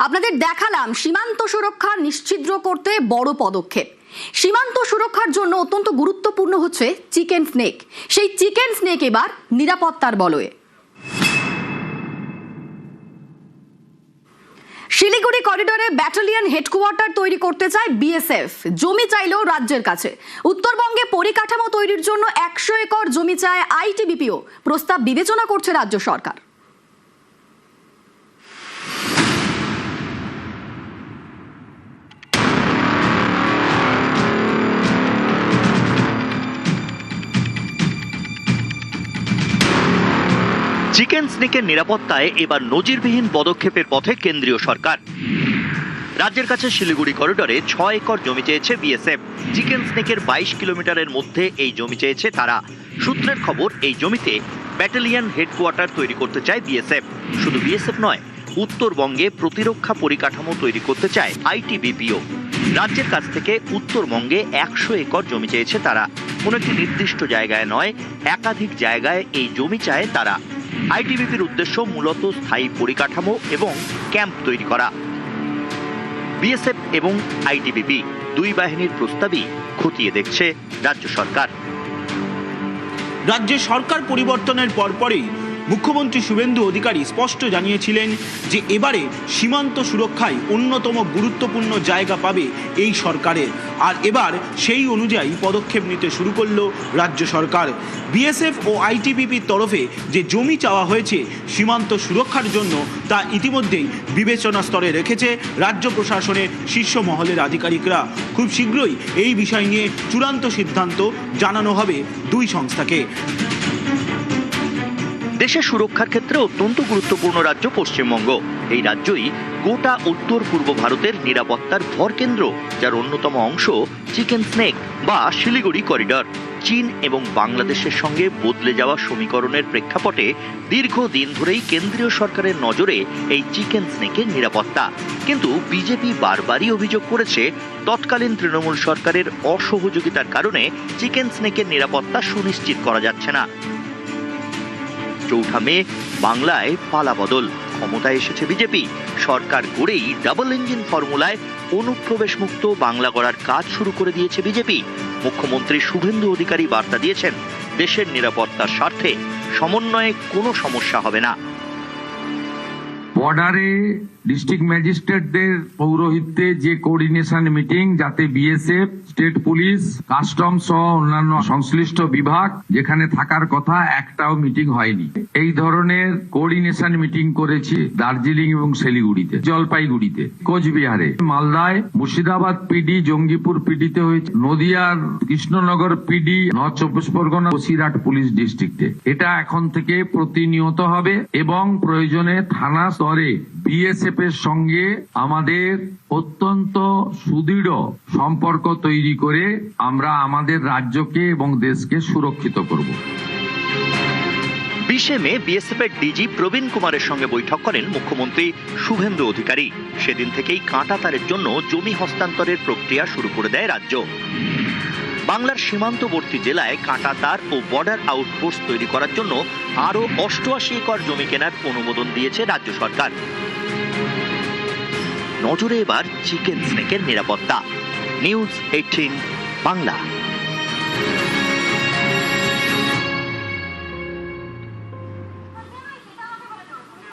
আপনাদের দেখালাম সীমান্ত সুরক্ষা নিশ্চিদ্র করতে বড় পদক্ষেপ। সীমান্ত সুরক্ষার জন্য অত্যন্ত গুরুত্বপূর্ণ হচ্ছে চিকেন স্নেক। সেই চিকেন স্নেক এবার নিরাপত্তার বলয়ে। শিলিগুড়ি করিডোরে ব্যাটালিয়ন হেডকোয়ার্টার তৈরি করতে চায় বিএসএফ। জমি চাইলেও রাজ্যের কাছে। উত্তরবঙ্গে পরিকাঠামো তৈরির জন্য 100 একর জমি চায় আইটিবিপিও। প্রস্তাব বিবেচনা করছে রাজ্য সরকার। চিকেন স্নেকের নিরাপত্তায় এবার নজিরবিহীন পদক্ষেপের পথে কেন্দ্রীয় সরকার। রাজ্যের কাছে শিলিগুড়ি করিডোরে 6 একর জমি চেয়েছে বিএসএফ। চিকেন স্নেকের 22 কিলোমিটারের মধ্যে এই জমি চেয়েছে তারা। সূত্রের খবর, এই জমিতে ব্যাটালিয়ন হেডকোয়ার্টার তৈরি করতে চায় বিএসএফ। শুধু বিএসএফ নয়, উত্তরবঙ্গে প্রতিরক্ষা পরিকাঠামো তৈরি করতে চায় আইটিবিপিও। রাজ্যের কাছ থেকে উত্তরবঙ্গে 100 একর জমি চেয়েছে তারা। কোনো একটি নির্দিষ্ট জায়গায় নয়, একাধিক জায়গায় এই জমি চায় তারা। আইটিবিপির উদ্দেশ্য মূলত স্থায়ী পরিকাঠামো এবং ক্যাম্প তৈরি করা। বিএসএফ এবং আইটিবিপি দুই বাহিনীর প্রস্তাবই খতিয়ে দেখছে রাজ্য সরকার। রাজ্যে সরকার পরিবর্তনের পরপরই মুখ্যমন্ত্রী শুভেন্দু অধিকারী স্পষ্ট জানিয়েছিলেন যে এবারে সীমান্ত সুরক্ষায় অন্যতম গুরুত্বপূর্ণ জায়গা পাবে এই সরকারের। আর এবার সেই অনুযায়ী পদক্ষেপ নিতে শুরু করলো রাজ্য সরকার। বিএসএফ ও আইটিবিপির তরফে যে জমি চাওয়া হয়েছে সীমান্ত সুরক্ষার জন্য, তা ইতিমধ্যেই বিবেচনা স্তরে রেখেছে রাজ্য প্রশাসনের শীর্ষ মহলের আধিকারিকরা। খুব শীঘ্রই এই বিষয় নিয়ে চূড়ান্ত সিদ্ধান্ত জানানো হবে দুই সংস্থাকে। দেশের সুরক্ষার ক্ষেত্রে অত্যন্ত গুরুত্বপূর্ণ রাজ্য পশ্চিমবঙ্গ। এই রাজ্যই গোটা উত্তর পূর্ব ভারতের নিরাপত্তার ভরকেন্দ্র, যার অন্যতম অংশ চিকেন স্নেক বা শিলিগুড়ি করিডর। চীন এবং বাংলাদেশের সঙ্গে বদলে যাওয়া সমীকরণের প্রেক্ষাপটে দীর্ঘদিন ধরেই কেন্দ্রীয় সরকারের নজরে এই চিকেন স্নেকের নিরাপত্তা। কিন্তু বিজেপি বারবারই অভিযোগ করেছে তৎকালীন তৃণমূল সরকারের অসহযোগিতার কারণে চিকেন স্নেকের নিরাপত্তা সুনিশ্চিত করা যাচ্ছে না। 4 মে বাংলায় পালাবদল, ক্ষমতায় এসেছে বিজেপি। সরকার গড়েই ডাবল ইঞ্জিন ফর্মুলায় অনুপ্রবেশ মুক্ত বাংলা গড়ার কাজ শুরু করে দিয়েছে বিজেপি। মুখ্যমন্ত্রী শুভেন্দু অধিকারী বার্তা দিয়েছেন, দেশের নিরাপত্তার স্বার্থে সমন্বয়ে কোনো সমস্যা হবে না। বর্ডারে ডিস্ট্রিক্ট ম্যাজিস্ট্রেটদের পৌরোহিত্যে যে কোঅর্ডিনেশন মিটিং, যাতে বিএসএফ, স্টেট পুলিশ, কাস্টম সহ অন্যান্য সংশ্লিষ্ট বিভাগ যেখানে থাকার কথা, একটাও মিটিং হয়নি। এই ধরনের কোঅর্ডিনেশন মিটিং করেছি দার্জিলিং এবং শিলিগুড়িতে, জলপাইগুড়িতে, কোচবিহারে, মালদায়, মুর্শিদাবাদ পিডি, জঙ্গিপুর পিডিতে হয়েছে, নদিয়ার কৃষ্ণনগর পিডি, নর্থ চব্বিশ পরগনা, বসিরহাট পুলিশ ডিস্ট্রিক্টে। এটা এখন থেকে প্রতিনিয়ত হবে এবং প্রয়োজনে থানা স্তরে বিএসএফ এর সঙ্গে আমাদের অত্যন্ত সুদৃঢ় সম্পর্ক তৈরি করে আমরা আমাদের রাজ্যকে এবং দেশকে সুরক্ষিত করব। 20 মে বিএসএফ এর ডিজি প্রবীণ কুমারের সঙ্গে বৈঠক করেন মুখ্যমন্ত্রী শুভেন্দু অধিকারী। সেদিন থেকেই কাঁটাতারের জন্য জমি হস্তান্তরের প্রক্রিয়া শুরু করে দেয় রাজ্য। বাংলার সীমান্তবর্তী জেলায় কাঁটাতার ও বর্ডার আউটপোস্ট তৈরি করার জন্য আরো 88 একর জমি কেনার অনুমোদন দিয়েছে রাজ্য সরকার। নজরে এবার চিকেন স্নেকের নিরাপত্তা। নিউজ 18 বাংলা।